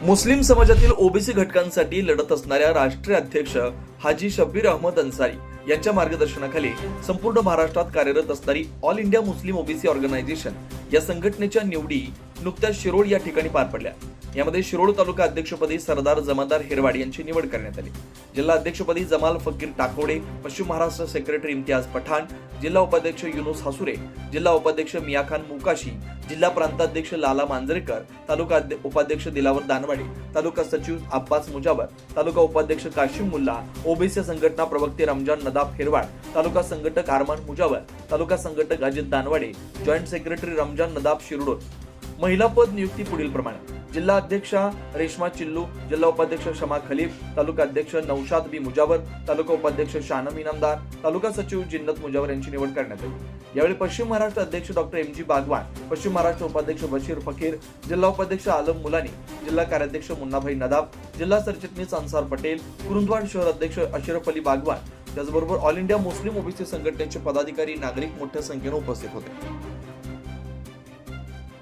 मुस्लिम समाजातील ओबीसी घटकांसाठी लढत असणाऱ्या राष्ट्रीय अध्यक्ष हाजी शब्बीर अहमद अन्सारी यांच्या मार्गदर्शनाखाली संपूर्ण महाराष्ट्रात कार्यरत असणारी all India Muslim OBC organisation या संघटनेच्या निवडी नुकत्याच शिरोळ या ठिकाणी पार पडल्या। यामध्ये शिरोळ तालुका अध्यक्षपदी सरदार जमादार हिरवाड यांची निवड करण्यात आली। जिल्हा अध्यक्षपदी जमाल फकीर टाकोडे, पश्चिम महाराष्ट्र सेक्रेटरी इम्तियाज पठाण, जिल्हा उपाध्यक्ष युनुस हासुरे, जिल्हा उपाध्यक्ष मियाखान मुकाशी, जिल्हा प्रांताध्यक्ष लाला मांजरेकर, तालुका उपाध्यक्ष दिलावर दानवाडे, तालुका सचिव अब्बास मुजावर, तालुका उपाध्यक्ष काशिम मुल्ला, ओबीसी संघटना प्रवक्ते रमजान नदाफ हिरवाड, तालुका संघटक अरमान मुजावर, तालुका संघटक अजित दानवाडे, जॉइंट सेक्रेटरी रमजान नदाफ शिरोळ। महिला पद नियुक्ती पुढील प्रमाणे: जिल्हा अध्यक्षा रेशमा चिल्लू, जिल्हा उपाध्यक्ष शमा खलीफ, तालुका अध्यक्ष नौशाद बी मुजावर, तालुका उपाध्यक्ष शानम इनामदार, तालुका सचिव जिन्नत मुजावर यांची निवड करण्यात आली। यावेळी पश्चिम महाराष्ट्र अध्यक्ष डॉक्टर एम जी बागवान, पश्चिम महाराष्ट्र उपाध्यक्ष बशीर फकीर, जिल्हा उपाध्यक्ष आलम मुलानी, जिल्हा कार्याध्यक्ष मुन्नाभाई नदाब, जिल्हा सरचिटणीस अन्सार पटेल, कुरुंदवाड शहर अध्यक्ष अशरफ अली बागवान, त्याचबरोबर ऑल इंडिया मुस्लिम ओबीसी संघटनेचे पदाधिकारी, नागरिक मोठ्या संख्येने उपस्थित होते।